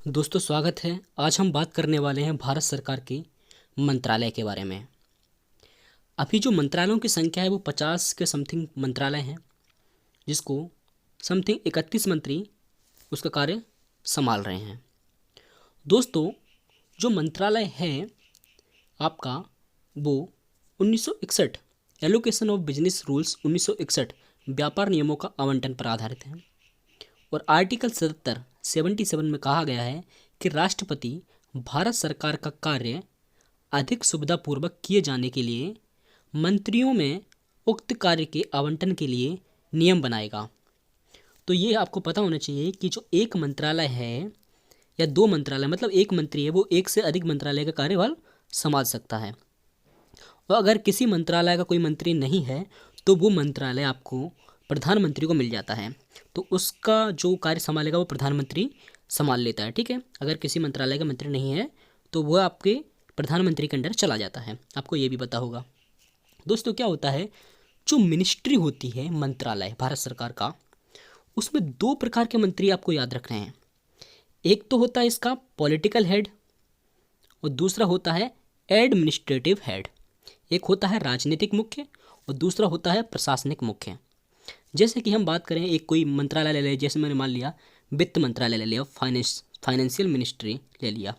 दोस्तों स्वागत है। आज हम बात करने वाले हैं भारत सरकार के मंत्रालय के बारे में। अभी जो मंत्रालयों की संख्या है वो 50 के समथिंग मंत्रालय हैं, जिसको समथिंग 31 मंत्री उसका कार्य संभाल रहे हैं। दोस्तों, जो मंत्रालय है आपका वो 1961 एलोकेशन ऑफ बिजनेस रूल्स 1961 व्यापार नियमों का आवंटन पर आधारित है। और आर्टिकल 77 में कहा गया है कि राष्ट्रपति भारत सरकार का कार्य अधिक सुविधापूर्वक किए जाने के लिए मंत्रियों में उक्त कार्य के आवंटन के लिए नियम बनाएगा। तो ये आपको पता होना चाहिए कि जो एक मंत्रालय है या दो मंत्रालय, मतलब एक मंत्री है, वो एक से अधिक मंत्रालय का कार्यभार संभाल सकता है। और अगर किसी मंत्रालय का कोई मंत्री नहीं है तो वो मंत्रालय आपको प्रधानमंत्री को मिल जाता है, तो उसका जो कार्य संभालेगा वो प्रधानमंत्री संभाल लेता है। ठीक है, अगर किसी मंत्रालय का मंत्री नहीं है तो वह आपके प्रधानमंत्री के अंडर चला जाता है। आपको ये भी पता होगा। दोस्तों, क्या होता है, जो मिनिस्ट्री होती है मंत्रालय भारत सरकार का, उसमें दो प्रकार के मंत्री आपको याद रखने हैं। एक तो होता है इसका पॉलिटिकल हेड और दूसरा होता है एडमिनिस्ट्रेटिव हेड। एक होता है राजनीतिक मुख्य और दूसरा होता है प्रशासनिक मुख्य। जैसे कि हम बात करें, एक कोई मंत्रालय ले लें, जैसे मैंने मान लिया वित्त मंत्रालय ले लिया, फाइनेंशियल मिनिस्ट्री ले लिया,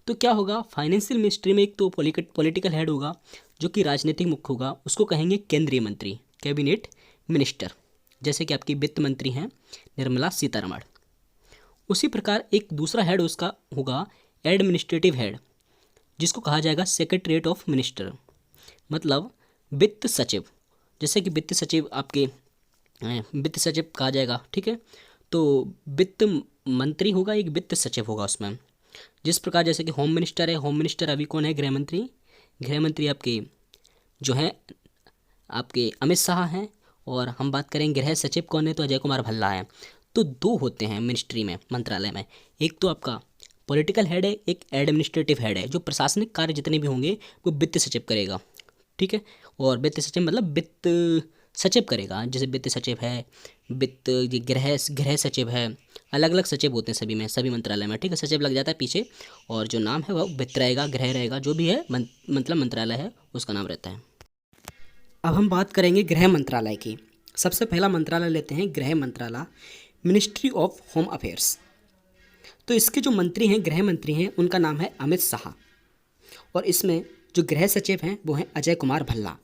तो क्या होगा, फाइनेंशियल मिनिस्ट्री में एक तो पॉलिटिकल हेड होगा जो कि राजनीतिक मुख्य होगा, उसको कहेंगे केंद्रीय मंत्री, कैबिनेट मिनिस्टर। जैसे कि आपकी वित्त मंत्री हैं निर्मला सीतारमण। उसी प्रकार एक दूसरा हेड उसका होगा एडमिनिस्ट्रेटिव हेड, जिसको कहा जाएगा सेक्रेटरीट ऑफ मिनिस्टर, मतलब वित्त सचिव। जैसे कि वित्त सचिव आपके वित्त सचिव कहा जाएगा। ठीक है, तो वित्त मंत्री होगा, एक वित्त सचिव होगा उसमें। जिस प्रकार जैसे कि होम मिनिस्टर है, होम मिनिस्टर अभी कौन है, गृह मंत्री। गृह मंत्री आपके जो हैं आपके अमित शाह हैं। और हम बात करें गृह सचिव कौन है, तो अजय कुमार भल्ला है। तो दो होते हैं मिनिस्ट्री में, मंत्रालय में। एक तो आपका पॉलिटिकल हेड है, एक एडमिनिस्ट्रेटिव हेड है। जो प्रशासनिक कार्य जितने भी होंगे वो वित्त सचिव करेगा। ठीक है, और वित्त सचिव मतलब वित्त सचिव करेगा। जैसे वित्त सचिव है, वित्त ये गृह सचिव है, अलग अलग सचिव होते हैं सभी में, सभी मंत्रालय में। ठीक है, सचिव लग जाता है पीछे और जो नाम है वह वित्त रहेगा, गृह रहेगा, जो भी है मतलब मंत्रालय है उसका नाम रहता है। अब हम बात करेंगे गृह मंत्रालय की। सबसे पहला मंत्रालय लेते हैं गृह मंत्रालय, मिनिस्ट्री ऑफ होम अफेयर्स। तो इसके जो मंत्री हैं, गृह मंत्री हैं, उनका नाम है अमित शाह। और इसमें जो गृह सचिव हैं वो हैं अजय कुमार भल्ला।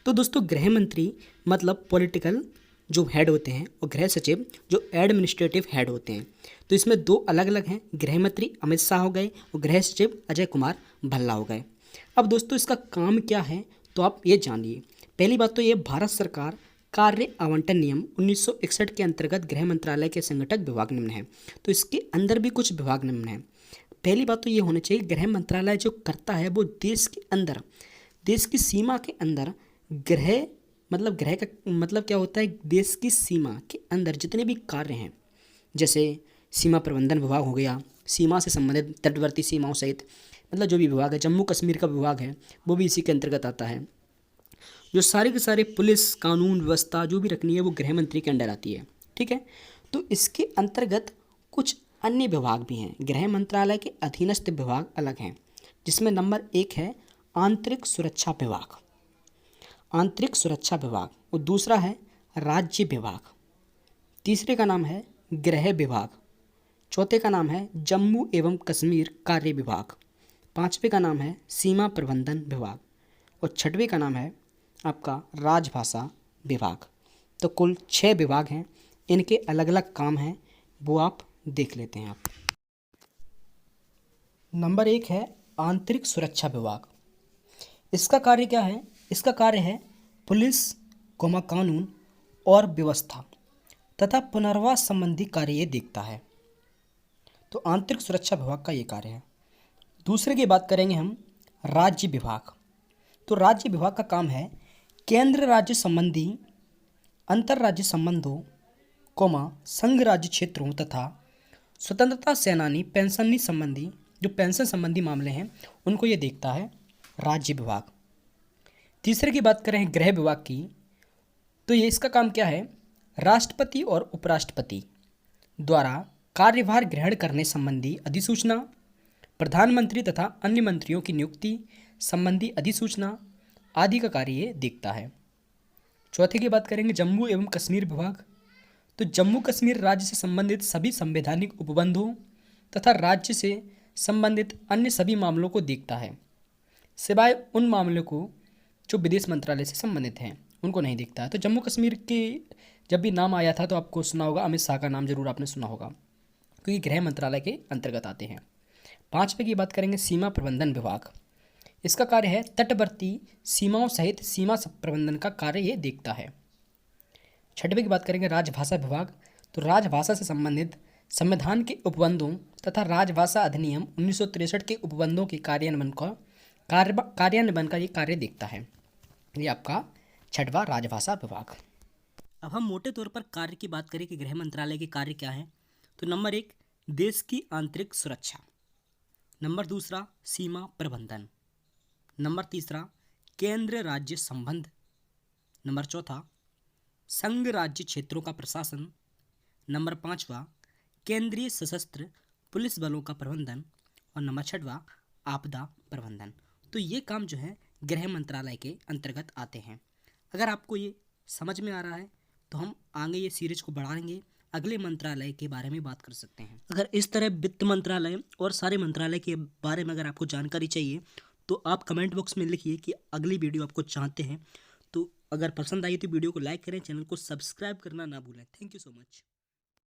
तो दोस्तों, गृह मंत्री मतलब पॉलिटिकल जो हेड होते हैं और गृह सचिव जो एडमिनिस्ट्रेटिव हेड होते हैं। तो इसमें दो अलग अलग हैं, गृह मंत्री अमित शाह हो गए और गृह सचिव अजय कुमार भल्ला हो गए। अब दोस्तों, इसका काम क्या है तो आप ये जानिए। पहली बात तो ये, भारत सरकार कार्य आवंटन नियम 1961 के अंतर्गत गृह मंत्रालय के संगठक विभाग निम्न है। तो इसके अंदर भी कुछ विभाग निम्न है। पहली बात तो ये होनी चाहिए, गृह मंत्रालय जो करता है वो देश के अंदर, देश की सीमा के अंदर गृह का मतलब क्या होता है, देश की सीमा के अंदर जितने भी कार्य हैं, जैसे सीमा प्रबंधन विभाग हो गया, सीमा से संबंधित तटवर्ती सीमाओं सहित मतलब जो भी विभाग है, जम्मू कश्मीर का विभाग है वो भी इसी के अंतर्गत आता है। जो सारे के सारे पुलिस कानून व्यवस्था जो भी रखनी है वो गृह मंत्री के अंडर आती है। ठीक है, तो इसके अंतर्गत कुछ अन्य विभाग भी हैं। गृह मंत्रालय के अधीनस्थ विभाग अलग हैं, जिसमें नंबर 1 है आंतरिक सुरक्षा विभाग, आंतरिक सुरक्षा विभाग। और दूसरा है राज्य विभाग। तीसरे का नाम है गृह विभाग। चौथे का नाम है जम्मू एवं कश्मीर कार्य विभाग। पांचवे का नाम है सीमा प्रबंधन विभाग। और छठवें का नाम है आपका राजभाषा विभाग। तो कुल 6 विभाग हैं, इनके अलग अलग काम हैं, वो आप देख लेते हैं। आप नंबर 1 है आंतरिक सुरक्षा विभाग। इसका कार्य क्या है, इसका कार्य है पुलिस कानून और व्यवस्था तथा पुनर्वास संबंधी कार्य ये देखता है। तो आंतरिक सुरक्षा विभाग का ये कार्य है। दूसरे की बात करेंगे हम राज्य विभाग। तो राज्य विभाग का काम है केंद्र राज्य संबंधी अंतर्राज्य संबंधों संघ राज्य क्षेत्रों तथा स्वतंत्रता सेनानी पेंशन संबंधी जो पेंशन संबंधी मामले हैं उनको ये देखता है राज्य विभाग। तीसरे की बात करें गृह विभाग की, तो ये इसका काम क्या है, राष्ट्रपति और उपराष्ट्रपति द्वारा कार्यभार ग्रहण करने संबंधी अधिसूचना, प्रधानमंत्री तथा अन्य मंत्रियों की नियुक्ति संबंधी अधिसूचना आदि का कार्य ये देखता है। चौथे की बात करेंगे जम्मू एवं कश्मीर विभाग। तो जम्मू कश्मीर राज्य से संबंधित सभी संवैधानिक उपबंधों तथा राज्य से संबंधित अन्य सभी मामलों को देखता है, सिवाय उन मामलों को जो विदेश मंत्रालय से संबंधित हैं, उनको नहीं देखता है। तो जम्मू कश्मीर के जब भी नाम आया था तो आपको सुना होगा, अमित शाह का नाम जरूर आपने सुना होगा, क्योंकि गृह मंत्रालय के अंतर्गत आते हैं। पाँचवें की बात करेंगे सीमा प्रबंधन विभाग। इसका कार्य है तटवर्ती सीमाओं सहित सीमा प्रबंधन का कार्य ये देखता है। छठवें की बात करेंगे राजभाषा विभाग। तो राजभाषा से संबंधित संविधान के उपबंधों तथा राजभाषा अधिनियम 1963 के उपबंधों के कार्यान्वयन का ये कार्य देखता है। ये आपका छठवां राजभाषा विभाग। अब हम मोटे तौर पर कार्य की बात करें कि गृह मंत्रालय के कार्य क्या है, तो नंबर 1 देश की आंतरिक सुरक्षा, नंबर 2 सीमा प्रबंधन, नंबर 3 केंद्र राज्य संबंध, नंबर 4 संघ राज्य क्षेत्रों का प्रशासन, नंबर 5 केंद्रीय सशस्त्र पुलिस बलों का प्रबंधन और नंबर 6 आपदा प्रबंधन। तो ये काम जो है गृह मंत्रालय के अंतर्गत आते हैं। अगर आपको ये समझ में आ रहा है तो हम आगे ये सीरीज को बढ़ाएंगे, अगले मंत्रालय के बारे में बात कर सकते हैं। अगर इस तरह वित्त मंत्रालय और सारे मंत्रालय के बारे में अगर आपको जानकारी चाहिए तो आप कमेंट बॉक्स में लिखिए कि अगली वीडियो आपको चाहते हैं। तो अगर पसंद आई तो वीडियो को लाइक करें, चैनल को सब्सक्राइब करना ना भूलें। Thank you so much.